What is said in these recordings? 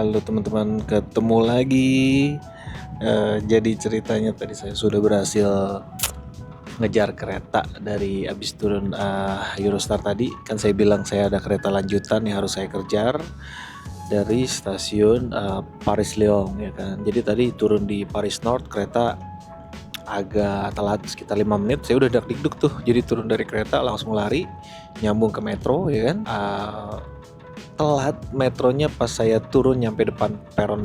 Halo teman-teman, ketemu lagi. Jadi ceritanya tadi saya sudah berhasil ngejar kereta dari abis turun Eurostar tadi. Kan saya bilang saya ada kereta lanjutan yang harus saya kejar dari stasiun Paris Lyon ya kan. Jadi tadi turun di Paris Nord, kereta agak telat sekitar 5 menit. Saya udah dak-dikduk tuh. Jadi turun dari kereta langsung lari nyambung ke metro ya kan. Telat metronya pas saya turun nyampe depan peron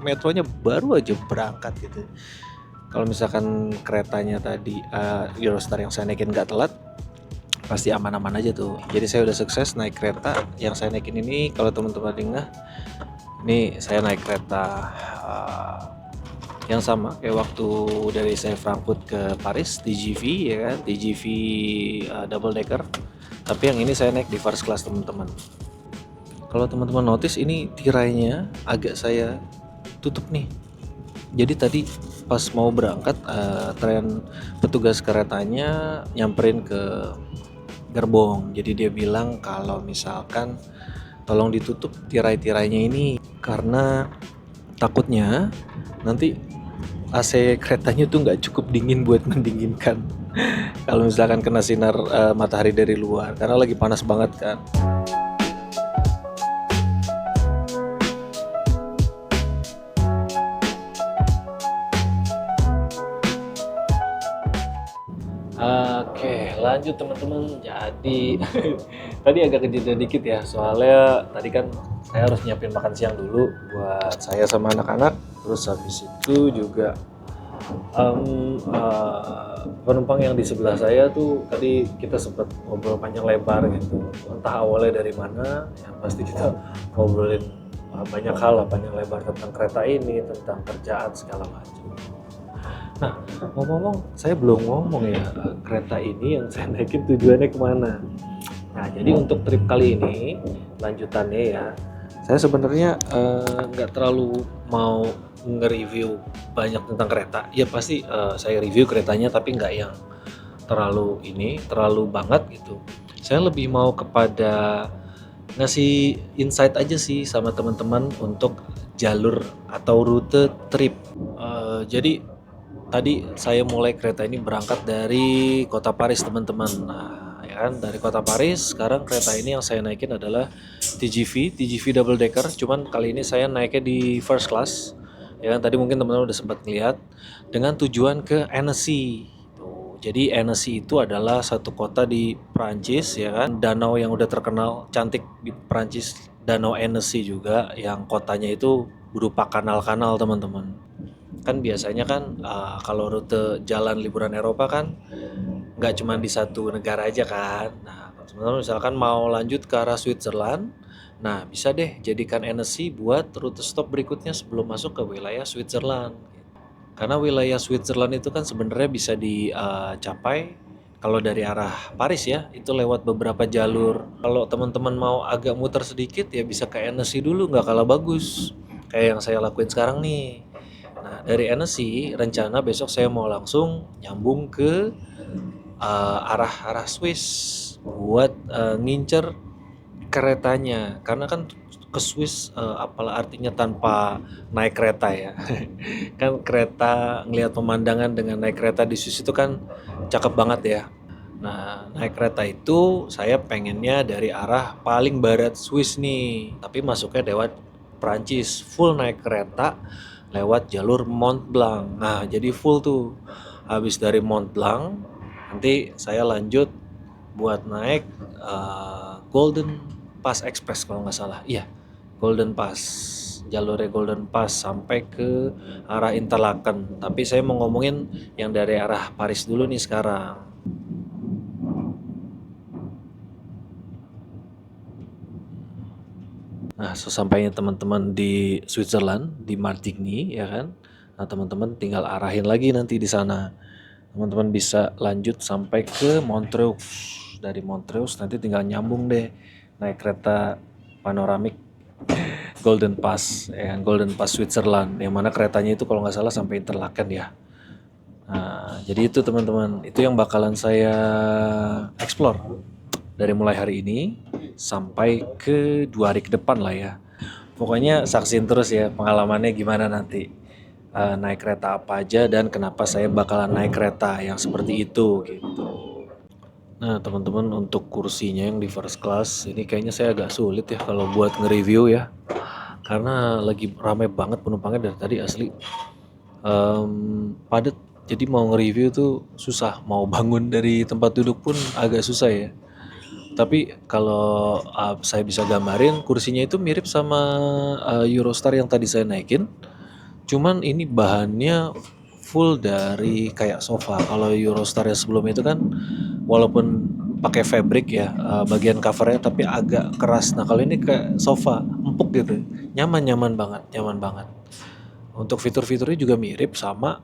metronya baru aja berangkat gitu. Kalau misalkan keretanya tadi Eurostar yang saya naikin nggak telat, pasti aman-aman aja tuh. Jadi saya udah sukses naik kereta yang saya naikin ini. Kalau teman-teman ingat, ini saya naik kereta yang sama kayak waktu dari saya Frankfurt ke Paris, TGV ya kan, TGV double decker. Tapi yang ini saya naik di first class teman-teman. Kalau teman-teman notice ini tirainya agak saya tutup nih. Jadi tadi pas mau berangkat tren petugas keretanya nyamperin ke gerbong. Jadi dia bilang kalau misalkan tolong ditutup tirai-tirainya ini karena takutnya nanti AC keretanya tuh nggak cukup dingin buat mendinginkan kalau misalkan kena sinar matahari dari luar karena lagi panas banget kan. Oke, lanjut teman-teman. Jadi tadi agak kejadian dikit ya, soalnya tadi kan saya harus nyiapin makan siang dulu buat saya sama anak-anak. Terus habis itu juga penumpang yang di sebelah saya tuh tadi kita sempat ngobrol panjang lebar gitu. Entah awalnya dari mana, yang pasti kita ngobrolin banyak hal lah panjang lebar tentang kereta ini, tentang kerjaan segala macam. Nah, ngomong-ngomong, saya belum ngomong ya kereta ini yang saya naikin tujuannya kemana. Nah, jadi untuk trip kali ini lanjutannya ya, saya sebenarnya nggak terlalu mau nge-review banyak tentang kereta. Ya pasti saya review keretanya, tapi nggak yang terlalu banget gitu. Saya lebih mau kepada ngasih insight aja sih sama teman-teman untuk jalur atau rute trip. Jadi tadi saya mulai kereta ini berangkat dari kota Paris teman-teman. Nah, ya kan dari kota Paris sekarang kereta ini yang saya naikin adalah TGV double decker. Cuman kali ini saya naiknya di first class. Ya kan tadi mungkin teman-teman udah sempat ngeliat dengan tujuan ke Annecy. Tuh, jadi Annecy itu adalah satu kota di Prancis ya kan. Danau yang udah terkenal cantik di Prancis, Danau Annecy juga yang kotanya itu berupa kanal-kanal teman-teman. Kan biasanya kan kalau rute jalan liburan Eropa kan nggak cuma di satu negara aja kan. Nah, kalau teman-teman misalkan mau lanjut ke arah Switzerland, nah bisa deh jadikan Annecy buat rute stop berikutnya sebelum masuk ke wilayah Switzerland. Karena wilayah Switzerland itu kan sebenarnya bisa dicapai kalau dari arah Paris ya, itu lewat beberapa jalur. Kalau teman-teman mau agak muter sedikit ya bisa ke Annecy dulu, nggak kalah bagus. Kayak yang saya lakuin sekarang nih. Nah, dari Annecy rencana besok saya mau langsung nyambung ke arah Swiss buat ngincer keretanya. Karena kan ke Swiss apalah artinya tanpa naik kereta ya. Kan kereta ngelihat pemandangan dengan naik kereta di Swiss itu kan cakep banget ya. Nah, naik kereta itu saya pengennya dari arah paling barat Swiss nih, tapi masuknya lewat Prancis, full naik kereta lewat jalur Mont Blanc. Nah, jadi full tuh. Habis dari Mont Blanc, nanti saya lanjut buat naik Golden Pass Express kalau nggak salah. Iya, Golden Pass. Jalurnya Golden Pass sampai ke arah Interlaken. Tapi saya mau ngomongin yang dari arah Paris dulu nih sekarang. Nah, sesampainya teman-teman di Switzerland, di Martigny, ya kan? Nah, teman-teman tinggal arahin lagi nanti di sana. Teman-teman bisa lanjut sampai ke Montreux. Dari Montreux nanti tinggal nyambung deh naik kereta panoramik Golden Pass, ya kan? Golden Pass Switzerland. Yang mana keretanya itu kalau nggak salah sampai Interlaken ya. Nah, jadi itu teman-teman, itu yang bakalan saya explore dari mulai hari ini sampai ke 2 hari ke depan lah ya. Pokoknya saksin terus ya pengalamannya gimana nanti. Naik kereta apa aja dan kenapa saya bakalan naik kereta yang seperti itu gitu. Nah, teman-teman untuk kursinya yang di first class ini kayaknya saya agak sulit ya kalau buat nge-review ya. Karena lagi ramai banget penumpangnya dari tadi asli. Padat. Jadi mau nge-review tuh susah. Mau bangun dari tempat duduk pun agak susah ya. Tapi kalau saya bisa gambarin kursinya itu mirip sama Eurostar yang tadi saya naikin. Cuman ini bahannya full dari kayak sofa. Kalau Eurostar yang sebelum itu kan walaupun pakai fabric ya bagian covernya tapi agak keras. Nah kalau ini kayak sofa empuk gitu, nyaman banget, nyaman banget. Untuk fitur-fiturnya juga mirip sama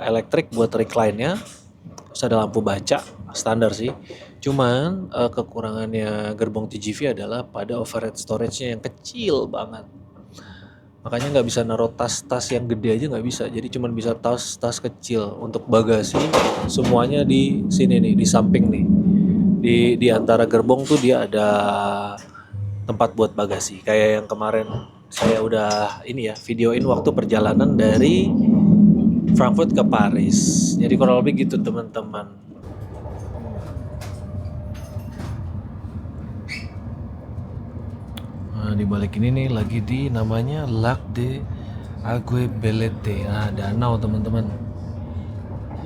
elektrik buat recline-nya. Terus ada lampu baca standar sih. Cuman kekurangannya gerbong TGV adalah pada overhead storage-nya yang kecil banget. Makanya nggak bisa naruh tas-tas yang gede aja nggak bisa. Jadi cuman bisa tas-tas kecil. Untuk bagasi semuanya di sini nih, di samping nih. Di antara gerbong tuh dia ada tempat buat bagasi. Kayak yang kemarin saya udah ini ya videoin waktu perjalanan dari Frankfurt ke Paris. Jadi kurang lebih gitu teman-teman. Nah, di balik ini nih lagi di namanya Lac de Ague Belete. Nah, danau teman-teman.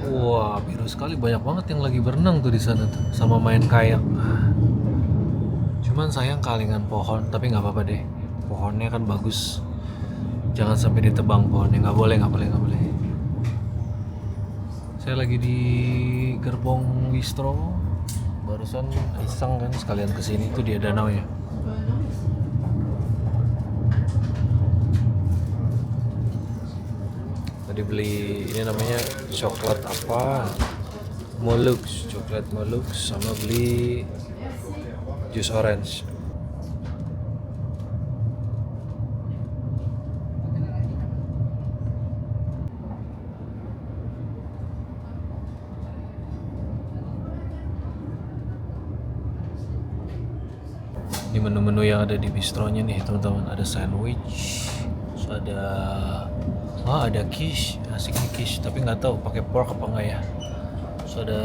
Wah, biru sekali, banyak banget yang lagi berenang tuh di sana tuh sama main kayak. Cuman sayang kalingan pohon, tapi nggak apa-apa deh. Pohonnya kan bagus. Jangan sampai ditebang pohonnya, nggak boleh, nggak boleh, nggak boleh. Saya lagi di gerbong Wistro. Barusan iseng kan sekalian kesini tuh dia danau ya. Tadi beli ini namanya coklat apa? Molux, coklat Molux sama beli jus orange. Ini menu-menu yang ada di bistronya nih teman-teman. Ada sandwich, terus ada quiche, asik nih quiche, tapi nggak tahu pakai pork apa enggak ya. Terus ada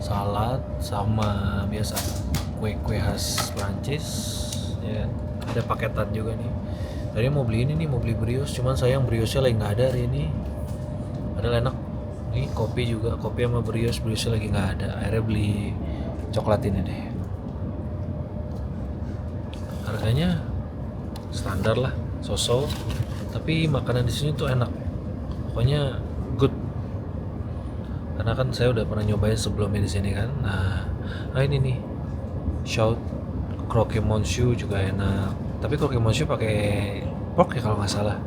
salad sama biasa kue-kue khas Prancis. Ya, ada paketan juga nih. Tadi mau beli ini nih, mau beli brioche, cuman sayang brioche lagi nggak ada hari ini. Padahal enak. Nih kopi juga, kopi sama brioche lagi nggak ada. Akhirnya beli coklat ini deh. Harganya standar lah, so-so. Tapi makanan di sini tuh enak. Pokoknya good. Karena kan saya udah pernah nyobain sebelumnya di sini kan. Nah ini nih, Shout Croque Monsieur juga enak. Tapi Croque Monsieur pakai pork ya kalau nggak salah.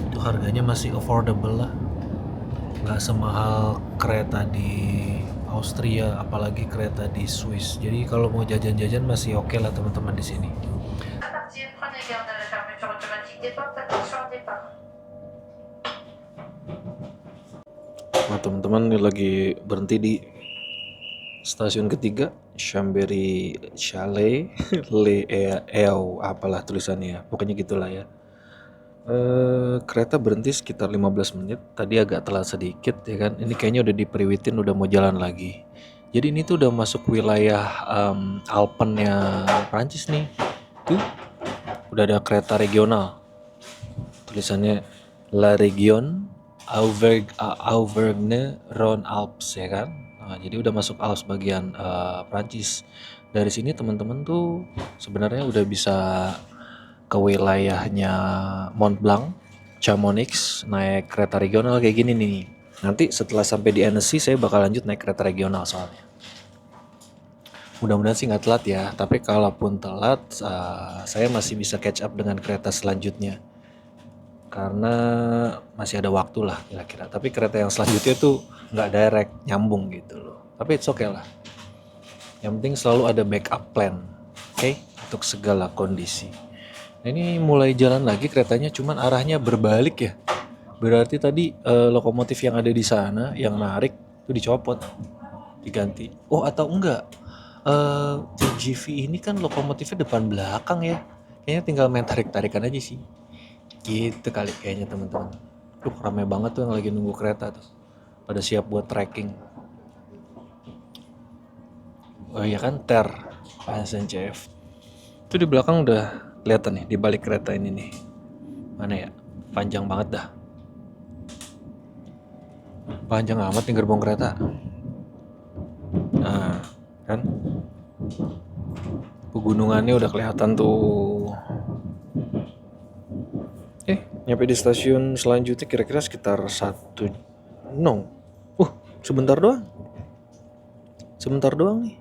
Itu harganya masih affordable lah. Nggak semahal kereta di Austria, apalagi kereta di Swiss. Jadi kalau mau jajan-jajan masih oke lah teman-teman di sini. Prenez garde à la fermeture automatique des portes, attention au départ. Nah teman-teman ini lagi berhenti di stasiun ketiga, Chambéry Chalet, Le Eo, apalah tulisannya, pokoknya gitulah ya. Kereta berhenti sekitar 15 menit, tadi agak telat sedikit ya kan. Ini kayaknya udah diperiwitin, udah mau jalan lagi. Jadi ini tuh udah masuk wilayah Alpennya Prancis nih. Tuh, udah ada kereta regional. Tulisannya La Région Auvergne Rhône-Alpes ya kan. Nah, jadi udah masuk Alps bagian Prancis. Dari sini teman-teman tuh sebenarnya udah bisa ke wilayahnya Mont Blanc, Chamonix, naik kereta regional kayak gini nih. Nanti setelah sampai di Annecy saya bakal lanjut naik kereta regional soalnya. Mudah-mudahan sih nggak telat ya, tapi kalaupun telat saya masih bisa catch up dengan kereta selanjutnya. Karena masih ada waktu lah kira-kira. Tapi kereta yang selanjutnya tuh nggak direct, nyambung gitu loh. Tapi it's okay lah. Yang penting selalu ada backup plan, oke? Untuk segala kondisi. Nah, ini mulai jalan lagi keretanya, cuman arahnya berbalik ya. Berarti tadi lokomotif yang ada di sana yang narik tuh dicopot, diganti. Oh atau enggak? TGV ini kan lokomotifnya depan belakang ya. Kayaknya tinggal main tarik-tarikan aja sih. Gitu kali kayaknya teman-teman. Tuh ramai banget tuh yang lagi nunggu kereta tuh. Pada siap buat trekking. Oh iya kan TER SNCF. Itu di belakang udah kelihatan nih di balik kereta ini nih. Mana ya? Panjang banget dah. Panjang amat nih gerbong kereta. Nah, kan? Pegunungannya udah kelihatan tuh. Nyampe di stasiun selanjutnya kira-kira sekitar 1 no. Sebentar doang. Sebentar doang nih.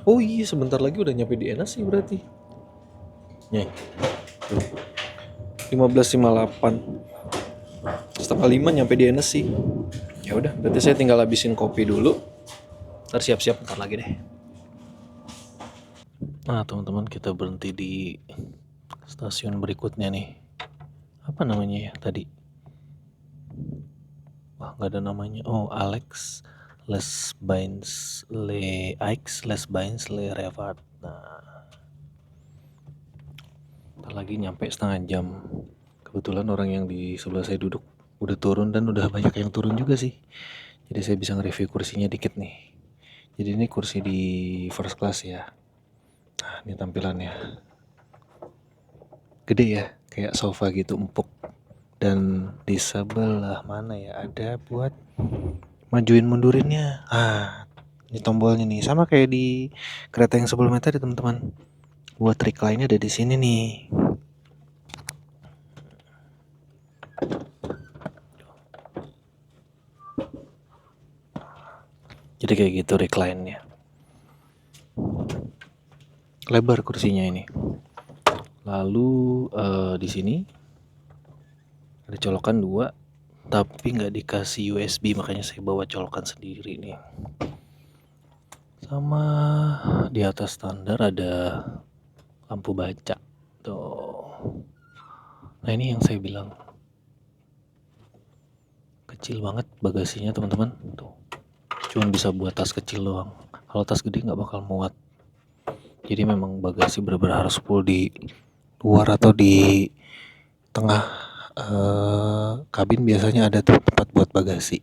Oh iya, sebentar lagi udah nyampe di NSI berarti. Nih. 15.58. Setengah 5 nyampe di NSI. Ya udah, berarti saya tinggal habisin kopi dulu. Ntar siap-siap ntar lagi deh. Nah, teman-teman, kita berhenti di stasiun berikutnya nih. Apa namanya ya tadi? Wah, nggak ada namanya. Oh, Alex Les Bains Le Aix Les Bains Le Revard. Nah, ntar lagi nyampe setengah jam. Kebetulan orang yang di sebelah saya duduk udah turun dan udah banyak yang turun juga sih. Jadi saya bisa nge-review kursinya dikit nih. Jadi ini kursi di first class ya. Nah, ini tampilannya. Gede ya, kayak sofa gitu empuk. Dan di sebelah mana ya ada buat majuin mundurinnya. Ini tombolnya nih, sama kayak di kereta yang sebelumnya tadi teman-teman. Buat trik lainnya ada di sini nih. Jadi kayak gitu recline-nya. Lebar kursinya ini. Lalu di sini ada colokan 2, tapi nggak dikasih USB, makanya saya bawa colokan sendiri nih. Sama di atas standar ada lampu baca. Tuh. Nah ini yang saya bilang. Kecil banget bagasinya teman-teman. Tuh. Cuma bisa buat tas kecil doang. Kalau tas gede nggak bakal muat. Jadi memang bagasi benar-benar harus full di luar atau di tengah kabin biasanya ada tuh tempat buat bagasi.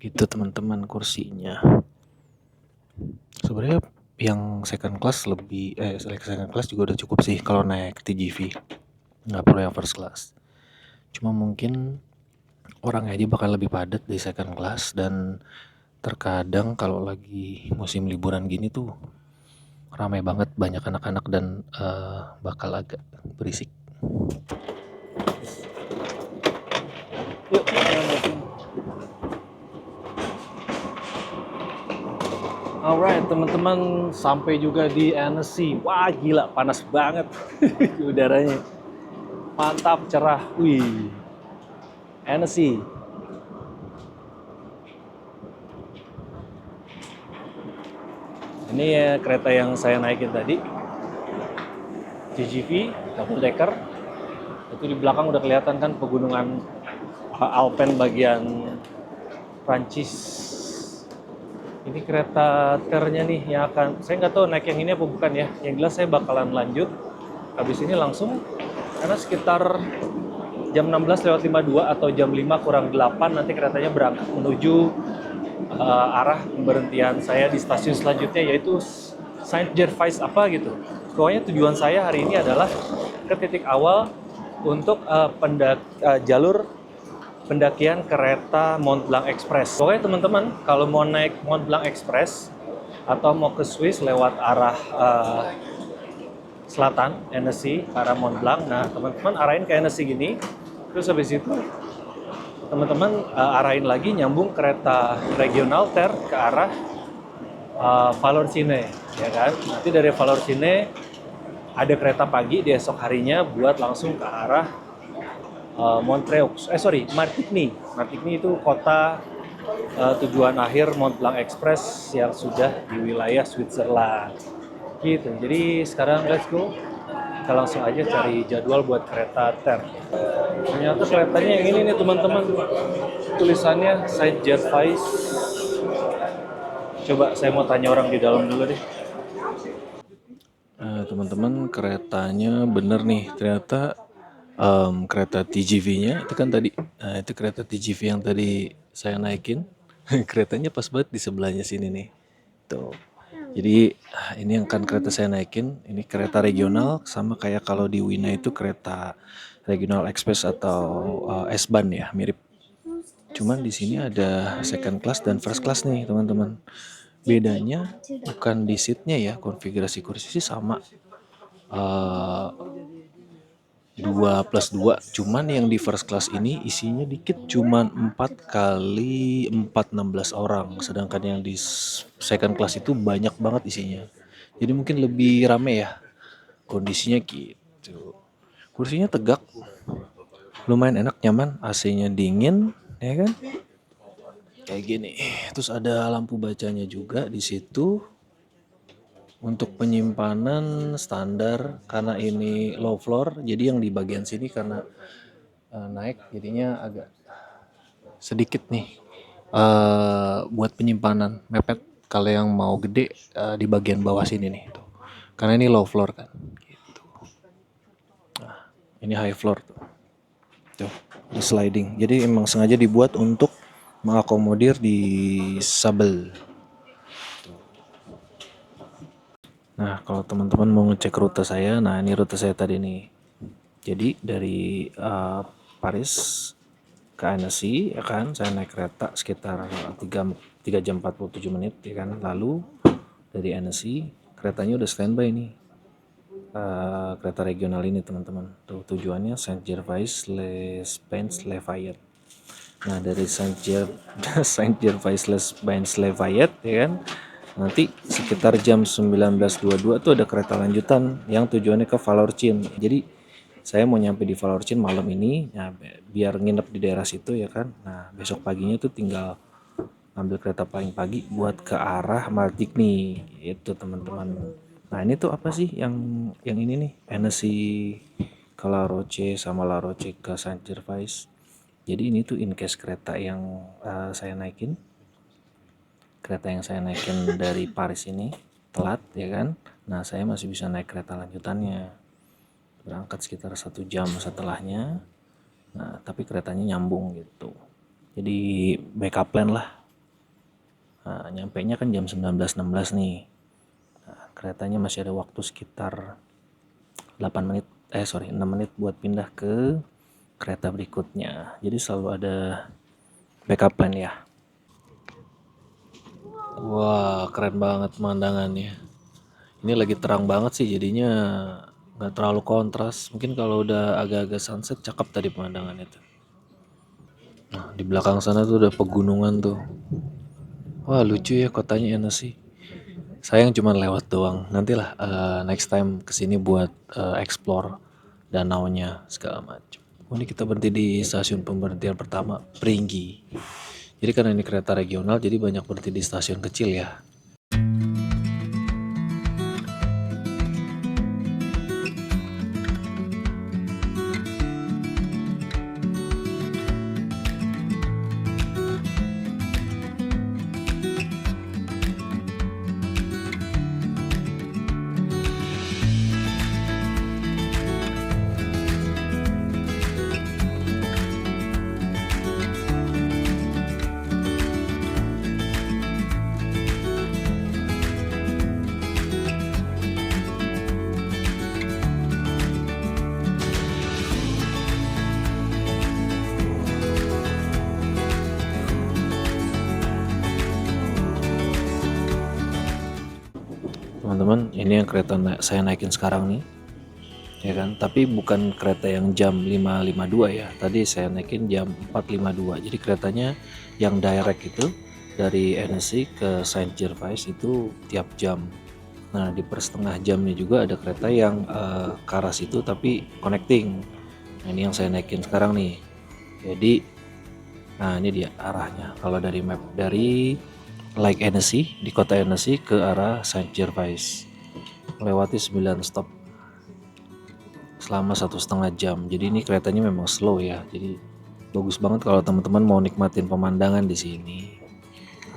Gitu teman-teman kursinya. Sebenarnya yang second class second class juga udah cukup sih kalau naik TGV. Nggak perlu yang first class. Cuma mungkin orang aja bakal lebih padat di second class dan terkadang kalau lagi musim liburan gini tuh ramai banget, banyak anak-anak dan bakal agak berisik. Yuk, alright teman-teman, sampai juga di Annecy. Wah gila, panas banget udaranya. Mantap, cerah. Wih, Annecy. Ini ya kereta yang saya naikin tadi, TGV double decker. Itu di belakang udah kelihatan kan pegunungan Alpen bagian Prancis. Ini kereta TER-nya nih yang akan, saya nggak tahu naik yang ini apa bukan ya. Yang jelas saya bakalan lanjut. Habis ini langsung, karena sekitar jam 16:52 atau jam 5:08 nanti keretanya berangkat menuju arah pemberhentian saya di stasiun selanjutnya, yaitu Saint-Gervais apa gitu. Pokoknya tujuan saya hari ini adalah ke titik awal untuk jalur pendakian kereta Mont Blanc Express. Pokoknya teman-teman kalau mau naik Mont Blanc Express atau mau ke Swiss lewat arah selatan Annecy ke arah Mont Blanc, nah teman-teman arahin ke Annecy gini, terus habis itu teman-teman arahin lagi nyambung kereta regional TER ke arah Vallorcine, ya kan? Nanti dari Vallorcine ada kereta pagi di esok harinya buat langsung ke arah Martigny. Martigny itu kota tujuan akhir Mont Blanc Express yang sudah di wilayah Switzerland. Gitu. Jadi sekarang let's go. Kita langsung aja cari jadwal buat kereta TER. Ternyata keretanya yang ini nih teman-teman. Tulisannya Saint-Gervais Coba saya mau tanya orang di dalam dulu deh. Teman-teman, keretanya bener nih, ternyata kereta TGV-nya itu kan tadi, itu kereta TGV yang tadi saya naikin, keretanya pas banget di sebelahnya sini nih. Tuh. Jadi ini yang kan kereta saya naikin, ini kereta regional sama kayak kalau di Wina itu kereta regional express atau S-Bahn ya, mirip. Cuman di sini ada second class dan first class nih, teman-teman. Bedanya bukan di seatnya ya, konfigurasi kursi sih sama. Eh, 2+2, cuman yang di first class ini isinya dikit, cuman 4 kali 4 16 orang, sedangkan yang di second class itu banyak banget isinya, jadi mungkin lebih rame ya kondisinya gitu. Kursinya tegak, lumayan enak, nyaman, AC-nya dingin ya kan, kayak gini. Terus ada lampu bacanya juga di situ. Untuk penyimpanan standar, karena ini low floor, jadi yang di bagian sini karena naik jadinya agak sedikit nih buat penyimpanan, mepet. Kalau yang mau gede di bagian bawah sini nih tuh. Karena ini low floor kan. Gitu. Nah, ini high floor tuh. Tuh, di sliding. Jadi emang sengaja dibuat untuk mengakomodir di sabel. Nah, kalau teman-teman mau ngecek rute saya, nah ini rute saya tadi nih. Jadi dari Paris ke Annecy ya kan, saya naik kereta sekitar 3 jam 47 menit ya kan. Lalu dari Annecy keretanya udah standby nih. Kereta regional ini teman-teman. Tuh tujuannya Saint Gervais Les Bains Lafayette. Nah, dari Saint Gervais Les Bains Lafayette ya kan. Nanti sekitar jam 19.22 tuh ada kereta lanjutan yang tujuannya ke Vallorcine. Jadi saya mau nyampe di Vallorcine malam ini, ya biar nginep di daerah situ ya kan. Nah, besok paginya tuh tinggal ambil kereta paling pagi buat ke arah Martigny itu teman-teman. Nah, ini tuh apa sih yang ini nih? Annecy ke La Roche sama La Roche ke Saint Gervais. Jadi ini tuh in case kereta yang saya naikin dari Paris ini telat ya kan. Nah, saya masih bisa naik kereta lanjutannya, berangkat sekitar 1 jam setelahnya. Nah, tapi keretanya nyambung gitu, jadi backup plan lah. Nah, nyampainya kan jam 19.16 nih. Nah, keretanya masih ada waktu sekitar 8 menit 6 menit buat pindah ke kereta berikutnya, jadi selalu ada backup plan ya. Wah, keren banget pemandangannya. Ini lagi terang banget sih, jadinya nggak terlalu kontras. Mungkin kalau udah agak-agak sunset cakep tadi pemandangan itu. Nah, di belakang sana tuh udah pegunungan tuh. Wah, lucu ya kotanya Annecy. Sayang cuma lewat doang. Nantilah next time kesini buat explore danaunya segala macam. Oh, ini kita berhenti di stasiun pemberhentian pertama, Pringgi. Jadi karena ini kereta regional, jadi banyak berhenti di stasiun kecil ya. Teman-teman, ini yang kereta saya naikin sekarang nih, ya kan? Tapi bukan kereta yang jam 5.52 ya. Tadi saya naikin jam 4.52. Jadi keretanya yang direct itu dari Annecy ke Saint Gervais itu tiap jam. Nah, di per setengah jamnya juga ada kereta yang ke arah situ tapi connecting. Nah, ini yang saya naikin sekarang nih. Jadi, nah ini dia arahnya. Kalau dari map dari Lake Annecy, di kota Annecy ke arah Saint Gervais, melewati 9 stop selama 1,5 jam. Jadi ini keretanya memang slow ya. Jadi bagus banget kalau teman-teman mau nikmatin pemandangan di sini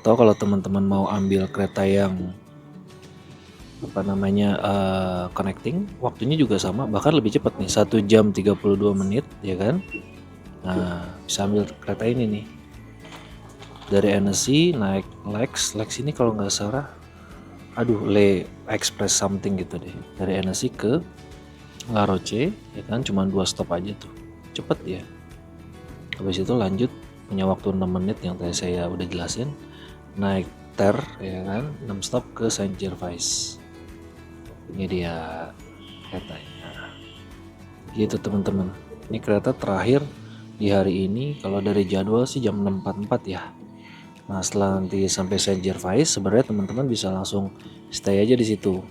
Atau kalau teman-teman mau ambil kereta yang connecting, waktunya juga sama, bahkan lebih cepat nih, 1 jam 32 menit ya kan. Nah, bisa ambil kereta ini nih. Dari Annecy naik Lex ini kalau nggak salah, Le Express something gitu deh. Dari Annecy ke La Roche ya kan, cuma 2 stop aja tuh. Cepet ya. Habis itu lanjut, punya waktu 6 menit yang tadi saya udah jelasin. Naik Ter ya kan, 6 stop ke Saint Gervais. Ini dia keretanya. Gitu teman-teman. Ini kereta terakhir di hari ini. Kalau dari jadwal sih jam 6.44 ya. Nah, setelah nanti sampai Saint Gervais, sebenarnya teman-teman bisa langsung stay aja di situ.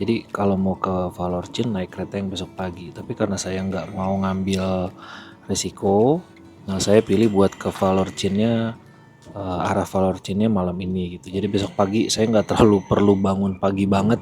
Jadi kalau mau ke Vallorcine naik kereta yang besok pagi. Tapi karena saya nggak mau ngambil risiko, nah saya pilih buat ke Vallorcine-nya, arah Vallorcine-nya malam ini gitu. Jadi besok pagi saya nggak terlalu perlu bangun pagi banget.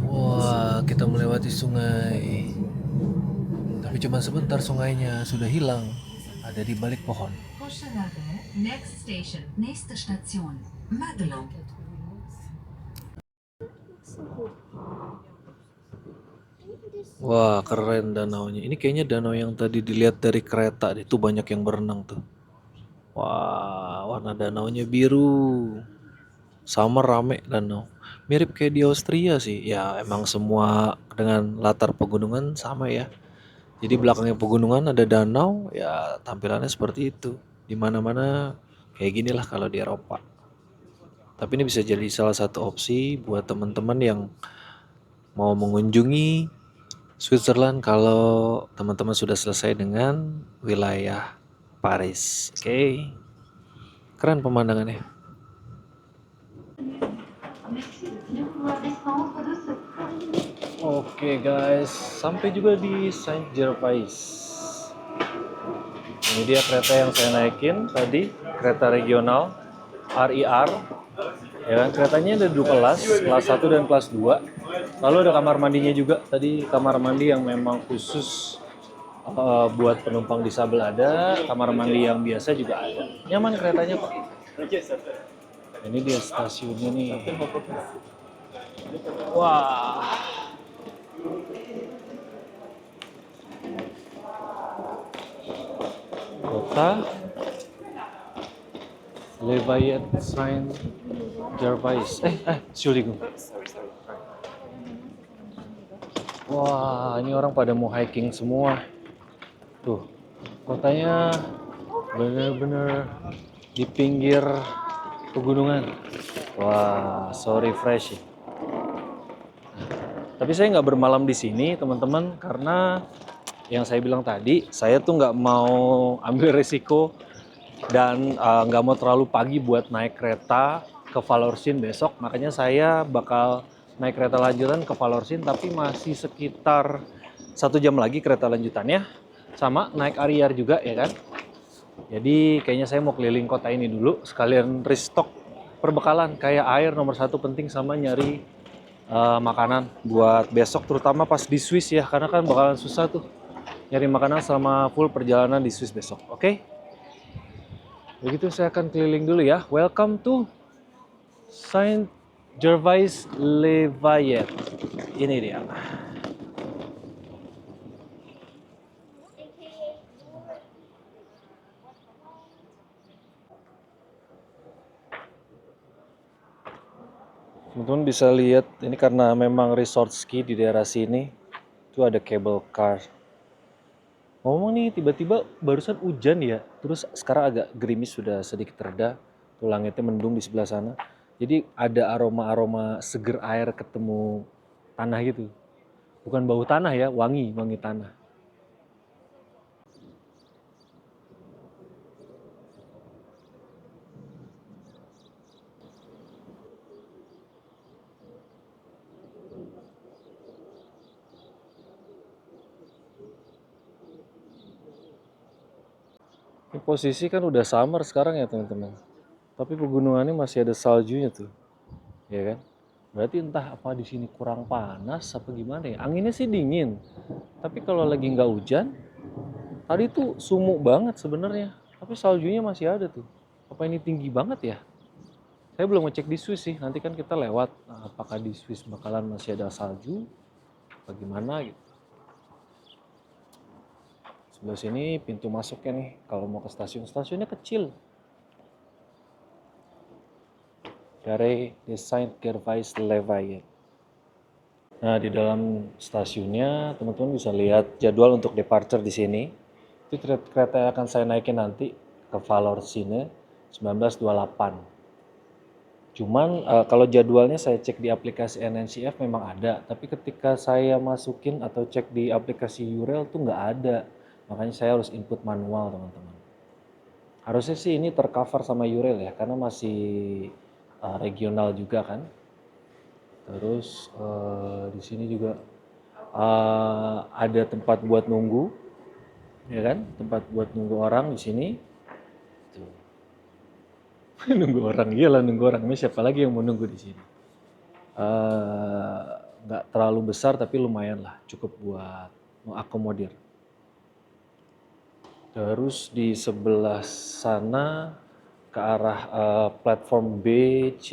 Wah, kita melewati sungai. Tapi cuma sebentar sungainya sudah hilang. Ada di balik pohon. Prochain arrêt, next station, nächste Station, Madelon. Wah, keren danaunya. Ini kayaknya danau yang tadi dilihat dari kereta. Itu banyak yang berenang tuh. Wah, warna danaunya biru. Sama rame danau. Mirip kayak di Austria sih. Ya, emang semua dengan latar pegunungan sama ya. Jadi belakangnya pegunungan ada danau, ya tampilannya seperti itu. Di mana-mana kayak ginilah kalau di Eropa. Tapi ini bisa jadi salah satu opsi buat teman-teman yang mau mengunjungi Switzerland kalau teman-teman sudah selesai dengan wilayah Paris. Oke. Keren pemandangannya. Oke guys, sampai juga di Saint Gervais. Ini dia kereta yang saya naikin tadi, kereta regional RIR. Ya kan, keretanya ada 2 kelas, kelas 1 dan kelas 2. Lalu ada kamar mandinya juga. Tadi kamar mandi yang memang khusus buat penumpang disabel ada, kamar mandi yang biasa juga ada. Nyaman keretanya kok. Ini dia stasiunnya nih. Wah. Kota Lafayette Saint Gervais. Entschuldigung. Wah, ini orang pada mau hiking semua. Tuh, kotanya bener-bener di pinggir pegunungan. Wah, so refreshing. Tapi saya nggak bermalam di sini, teman-teman, karena yang saya bilang tadi, saya tuh nggak mau ambil risiko dan nggak mau terlalu pagi buat naik kereta ke Vallorcine besok. Makanya saya bakal naik kereta lanjutan ke Vallorcine, tapi masih sekitar 1 jam lagi kereta lanjutannya. Sama naik RIR juga ya kan. Jadi kayaknya saya mau keliling kota ini dulu, sekalian restock perbekalan kayak air nomor 1 penting, sama nyari makanan buat besok, terutama pas di Swiss ya, karena kan bakalan susah tuh nyari makanan selama full perjalanan di Swiss besok. Oke? Begitu saya akan keliling dulu ya. Welcome to Saint Gervais Lafayette. Ini dia. Teman-teman bisa lihat ini karena memang resort ski di daerah sini. Itu ada cable car. Ngomong nih, tiba-tiba barusan hujan ya. Terus sekarang agak gerimis, sudah sedikit reda. Tuh langitnya mendung di sebelah sana. Jadi ada aroma-aroma seger air ketemu tanah gitu. Bukan bau tanah ya, wangi tanah. Ini posisi kan udah summer sekarang ya teman-teman. Tapi pegunungannya masih ada saljunya tuh, ya kan? Berarti entah apa di sini kurang panas apa gimana ya. Anginnya sih dingin, tapi kalau lagi nggak hujan, tadi tuh sumuk banget sebenarnya. Tapi saljunya masih ada tuh. Apa ini tinggi banget ya? Saya belum ngecek di Swiss sih. Nanti kan kita lewat. Nah, apakah di Swiss bakalan masih ada salju? Bagaimana gitu. Sebelah sini pintu masuknya nih. Kalau mau ke stasiun, stasiunnya kecil. Gare de Saint-Gervais-les-Vaillantes. Nah, di dalam stasiunnya teman-teman bisa lihat jadwal untuk departure di sini. Itu kereta yang akan saya naikin nanti ke Vallorcine 1928. Cuman kalau jadwalnya saya cek di aplikasi NNCF memang ada, tapi ketika saya masukin atau cek di aplikasi Eurail tuh nggak ada. Makanya saya harus input manual teman-teman. Harusnya sih ini tercover sama Eurail ya, karena masih regional juga kan. Terus di sini juga ada tempat buat nunggu, ya kan? Tempat buat nunggu orang di sini. Tuh. Nunggu orang, iyalah nunggu orang. Ini siapa lagi yang mau nunggu di sini? Nggak terlalu besar tapi lumayan lah, cukup buat mengakomodir. Terus di sebelah sana ke arah platform B, C,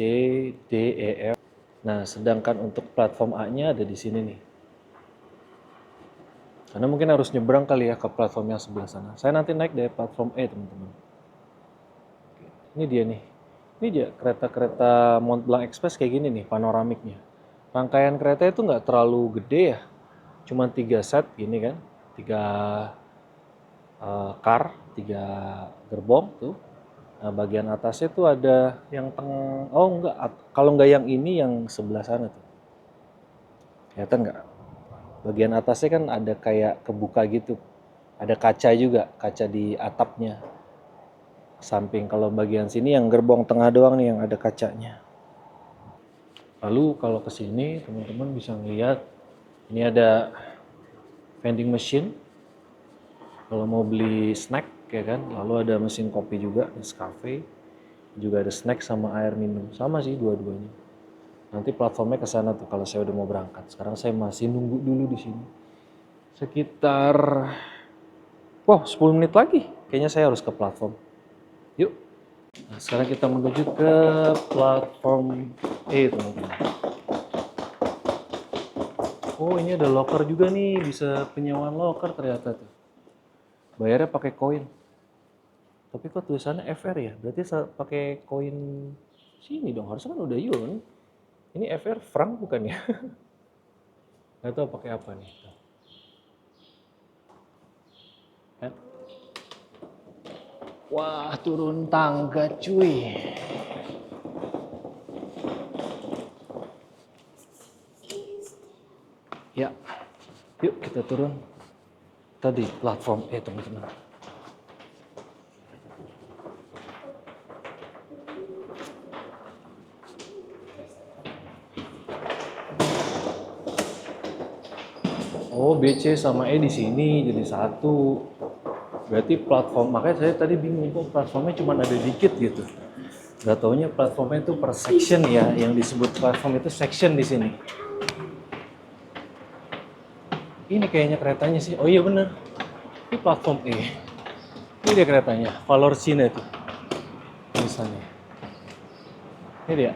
D, E, F. Nah, sedangkan untuk platform A-nya ada di sini nih. Karena mungkin harus nyebrang kali ya ke platform yang sebelah sana. Saya nanti naik dari platform E, teman-teman. Ini dia nih. Ini dia kereta-kereta Mont Blanc Express kayak gini nih panoramiknya. Rangkaian kereta itu nggak terlalu gede ya. Cuma 3 set gini kan. 3 car, 3 gerbong tuh. Nah, bagian atasnya tuh ada yang oh enggak, kalau enggak yang ini yang sebelah sana tuh. Kelihatan nggak? Bagian atasnya kan ada kayak kebuka gitu. Ada kaca juga, kaca di atapnya. Samping kalau bagian sini yang gerbong tengah doang nih yang ada kacanya. Lalu kalau ke sini teman-teman bisa ngeliat ini ada vending machine. Kalau mau beli snack ya kan, lalu ada mesin kopi juga, Nescafe. Juga ada snack sama air minum, sama sih dua-duanya. Nanti platformnya ke sana tuh kalau saya udah mau berangkat. Sekarang saya masih nunggu dulu di sini. Sekitar 10 menit lagi kayaknya saya harus ke platform. Yuk. Nah, sekarang kita menuju ke platform E, teman-teman. Oh, ini ada locker juga nih, bisa penyewaan locker ternyata tuh. Bayarnya pakai koin. Tapi kok tulisannya FR ya? Berarti pakai koin sini dong. Harusnya kan udah euro nih. Ini FR franc bukan ya? Nggak tahu pakai apa nih. Wah, turun tangga cuy. Ya, yuk kita turun. Tadi platform teman-teman. Oh, BC sama E di sini jadi satu. Berarti platform, makanya saya tadi bingung kok platformnya cuma ada dikit gitu. Gak taunya platformnya itu per section ya, yang disebut platform itu section di sini. Ini kayaknya keretanya sih, oh iya bener. Ini platform E. Ini dia keretanya, Vallorcine itu. Tulisannya. Ini dia.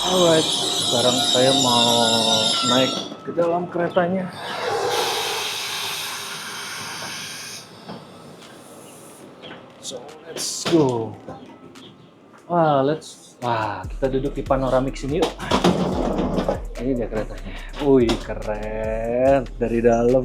Alright, sekarang saya mau naik ke dalam keretanya. So, let's go. Wah, kita duduk di panoramik sini yuk. Ini dia keretanya. Wih, keren dari dalam.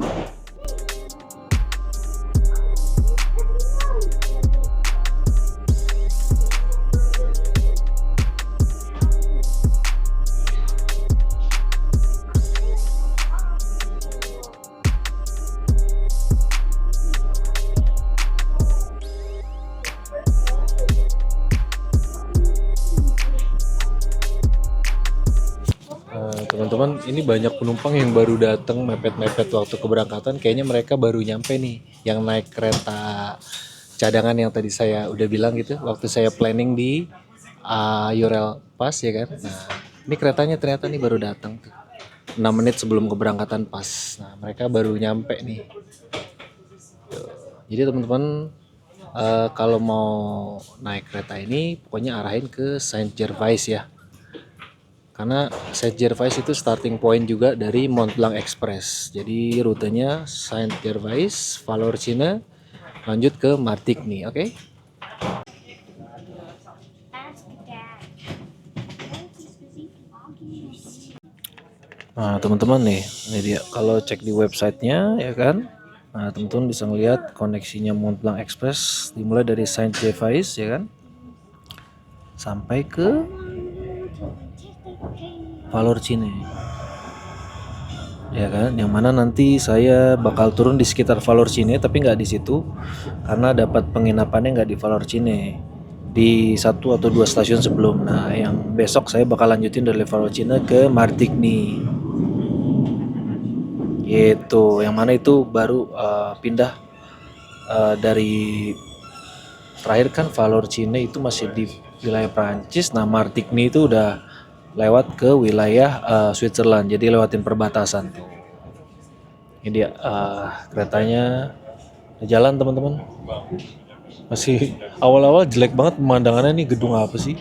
ini banyak penumpang yang baru datang mepet-mepet waktu keberangkatan. Kayaknya mereka baru nyampe nih, yang naik kereta cadangan yang tadi saya udah bilang gitu. Waktu saya planning di Eurail Pass ya kan. Nah, ini keretanya ternyata nih baru datang tuh. 6 menit sebelum keberangkatan pas. Nah, mereka baru nyampe nih. Jadi teman-teman kalau mau naik kereta ini pokoknya arahin ke Saint Gervais ya. Karena Saint Gervais itu starting point juga dari Mont Blanc Express. Jadi rutenya Saint Gervais, Vallorcine, lanjut ke Martigny, oke? Nah teman-teman nih, ini dia. Kalau cek di websitenya ya kan, nah teman-teman bisa ngeliat koneksinya Mont Blanc Express dimulai dari Saint Gervais ya kan, sampai ke Vallorcine. Ya kan, yang mana nanti saya bakal turun di sekitar Vallorcine tapi nggak di situ karena dapat penginapannya nggak di Vallorcine, di 1 atau 2 stasiun sebelum. Nah yang besok saya bakal lanjutin dari Vallorcine ke Martigny gitu, yang mana itu baru pindah dari terakhir kan Vallorcine itu masih di wilayah Prancis. Nah Martigny itu udah lewat ke wilayah Switzerland, jadi lewatin perbatasan. Ini dia keretanya jalan teman-teman. Masih awal-awal jelek banget pemandangannya nih, gedung apa sih?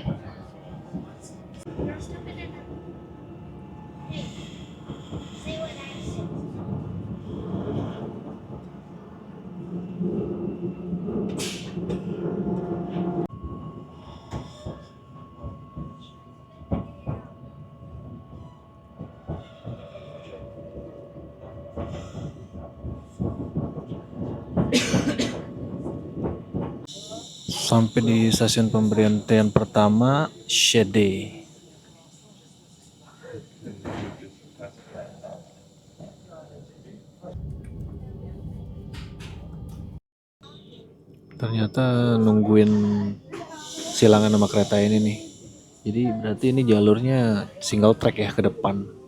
Sampai di stasiun pemberhentian pertama Shede. Ternyata nungguin silangan sama kereta ini nih. Jadi berarti ini jalurnya single track ya ke depan.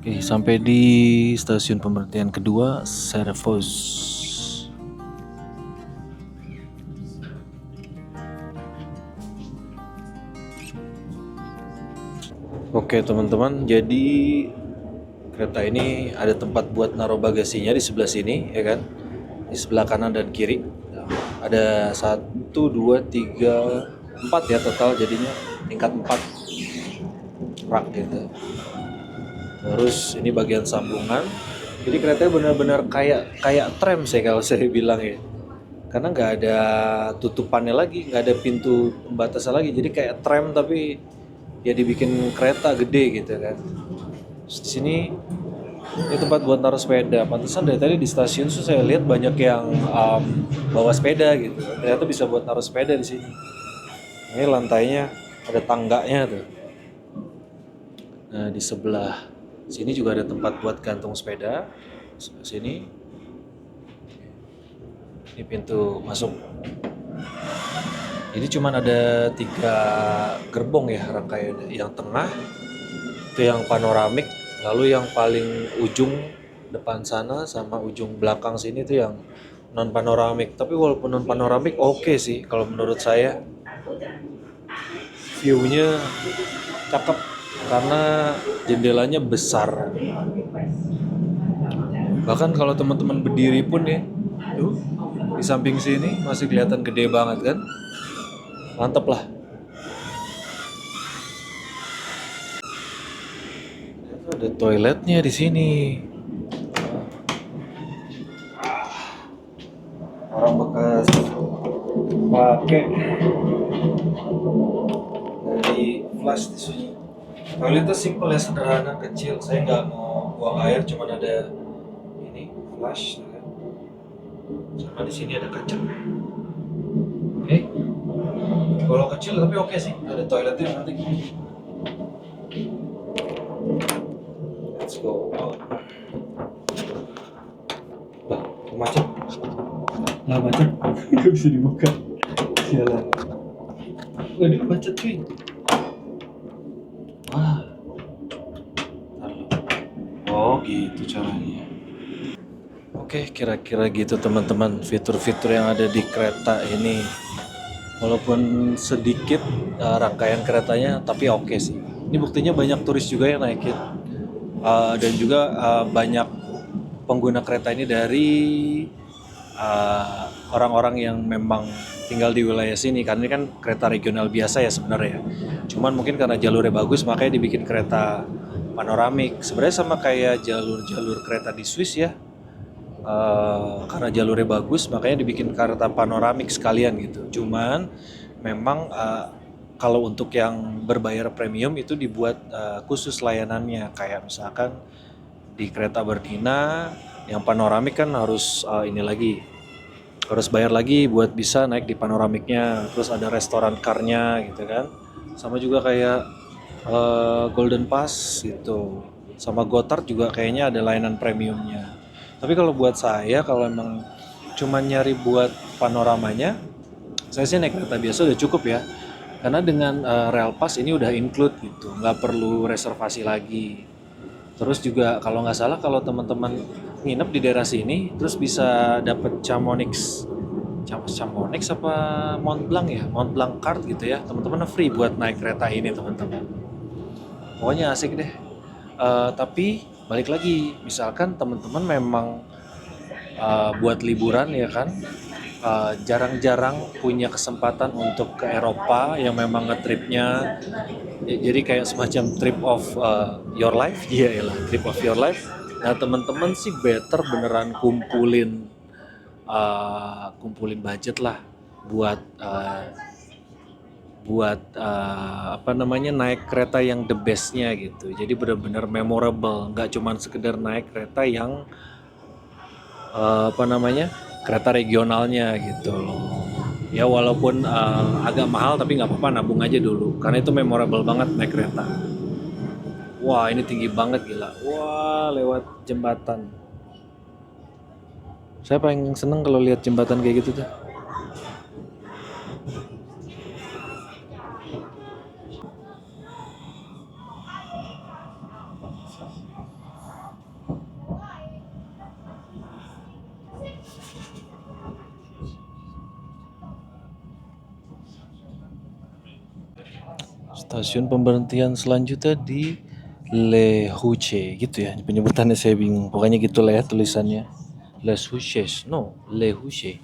Oke, sampai di stasiun pemberhentian kedua, Servoz. Oke teman-teman, jadi kereta ini ada tempat buat naruh bagasinya di sebelah sini ya kan, di sebelah kanan dan kiri. Ada 1, 2, 3, 4 ya total, jadinya tingkat 4 rak gitu. Terus ini bagian sambungan. Jadi keretanya benar-benar kayak tram sih kalau saya bilang ya. Karena nggak ada tutupannya lagi, nggak ada pintu pembatasnya lagi. Jadi kayak tram tapi ya dibikin kereta gede gitu kan. Terus di sini Ini tempat buat naruh sepeda. Pantesan dari tadi di stasiun tuh saya lihat banyak yang bawa sepeda gitu. Ternyata bisa buat naruh sepeda di sini. Ini lantainya ada tangganya tuh. Nah, di sebelah sini juga ada tempat buat gantung sepeda. Sebelah sini. Ini pintu masuk. Ini cuman ada 3 gerbong ya rangkaiannya. Yang tengah itu yang panoramik, lalu yang paling ujung depan sana sama ujung belakang sini itu yang non panoramik. Tapi walaupun non panoramik oke sih kalau menurut saya. View-nya cakep karena jendelanya besar. Bahkan kalau teman-teman berdiri pun ya, tuh di samping sini masih kelihatan gede banget kan? Mantep lah. Itu ada toiletnya di sini. Orang bekas pakai dari flash tisunya. Toiletnya simple ya, sederhana, kecil. Saya nggak mau buang air, cuman ada ini flash, ya kan? Sama di sini ada kaca. Oke. Kalau kecil tapi oke sih, ada toiletnya nanti. Let's go out. Lah, macet. Lah macet, nggak bisa dibuka. Sialan. Waduh, macet cuy. Wah. Oh, gitu caranya. Oke, kira-kira gitu teman-teman fitur-fitur yang ada di kereta ini. Walaupun sedikit rangkaian keretanya, tapi oke sih. Ini buktinya banyak turis juga yang naikin. Dan juga banyak pengguna kereta ini dari orang-orang yang memang tinggal di wilayah sini. Karena ini kan kereta regional biasa ya sebenarnya. Cuman mungkin karena jalurnya bagus makanya dibikin kereta panoramik. Sebenarnya sama kayak jalur-jalur kereta di Swiss ya. Karena jalurnya bagus makanya dibikin kereta panoramik sekalian gitu. Cuman memang kalau untuk yang berbayar premium itu dibuat khusus layanannya, kayak misalkan di kereta Berdina yang panoramik kan harus ini lagi, harus bayar lagi buat bisa naik di panoramiknya. Terus ada restoran car-nya gitu kan, sama juga kayak Golden Pass gitu, sama Gotthard juga kayaknya ada layanan premiumnya. Tapi kalau buat saya, kalau emang cuma nyari buat panoramanya, saya sih naik kereta biasa udah cukup ya. Karena dengan Rail Pass ini udah include gitu, nggak perlu reservasi lagi. Terus juga kalau nggak salah kalau teman-teman nginep di daerah sini, terus bisa dapet Chamonix apa Mont Blanc ya, Mont Blanc card gitu ya. Teman-teman free buat naik kereta ini teman-teman. Pokoknya asik deh. Tapi balik lagi, misalkan teman-teman memang buat liburan ya kan, jarang-jarang punya kesempatan untuk ke Eropa yang memang ngetripnya jadi kayak semacam trip of your life, iya lah, trip of your life. Nah teman-teman sih better beneran kumpulin budget lah buat apa namanya, naik kereta yang the bestnya gitu. Jadi benar-benar memorable, nggak cuman sekedar naik kereta yang apa namanya, kereta regionalnya gitu loh. Ya walaupun agak mahal tapi nggak apa-apa, nabung aja dulu karena itu memorable banget naik kereta. Wah ini tinggi banget gila. Wah lewat jembatan. Saya paling seneng kalau lihat jembatan kayak gitu tuh. Stasiun pemberhentian selanjutnya di Le Huche gitu ya, penyebutannya saya bingung. Pokoknya gitulah ya tulisannya. Les Huches, no, Le Huche.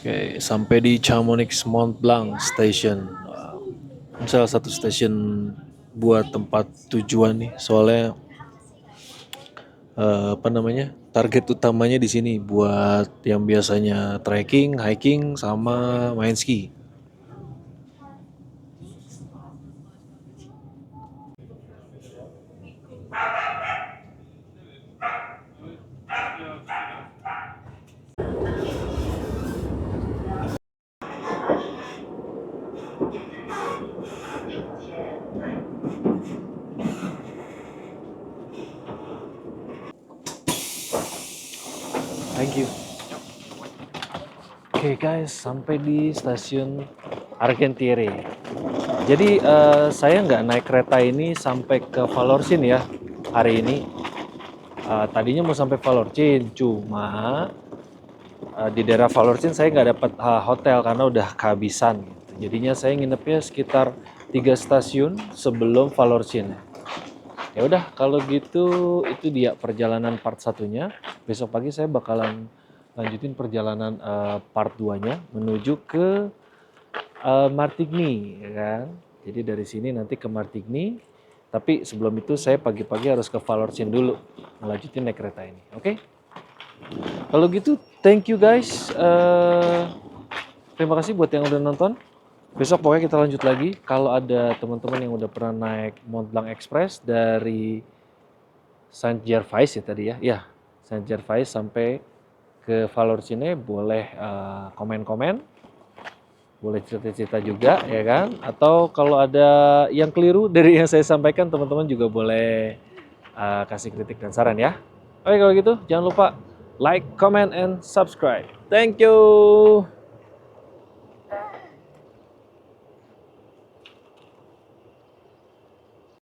Oke, sampai di Chamonix Mont Blanc Station. Salah satu stasiun buat tempat tujuan nih, soalnya apa namanya, target utamanya di sini buat yang biasanya trekking, hiking, sama main ski. Thank you. Oke guys, sampai di stasiun Argentiere. Jadi saya nggak naik kereta ini sampai ke Vallorcin ya hari ini. Tadinya mau sampai Vallorcin, cuma di daerah Vallorcin saya nggak dapat hotel karena udah kehabisan. Jadinya saya nginepnya sekitar 3 stasiun sebelum Vallorcin. Ya udah, kalau gitu itu dia perjalanan part satunya. Besok pagi saya bakalan lanjutin perjalanan part 2-nya menuju ke Martigny, ya kan. Jadi dari sini nanti ke Martigny. Tapi sebelum itu saya pagi-pagi harus ke Vallorcin dulu melanjutin naik kereta ini. Oke? Kalau gitu, thank you guys. Terima kasih buat yang udah nonton. Besok pokoknya kita lanjut lagi. Kalau ada teman-teman yang udah pernah naik Mont Blanc Express dari Saint Gervais ya tadi ya. Ya, Saint Gervais sampai ke Vallorcine boleh komen-komen. Boleh cerita-cerita juga ya kan. Atau kalau ada yang keliru dari yang saya sampaikan, teman-teman juga boleh kasih kritik dan saran ya. Oke, kalau gitu jangan lupa like, comment, and subscribe. Thank you.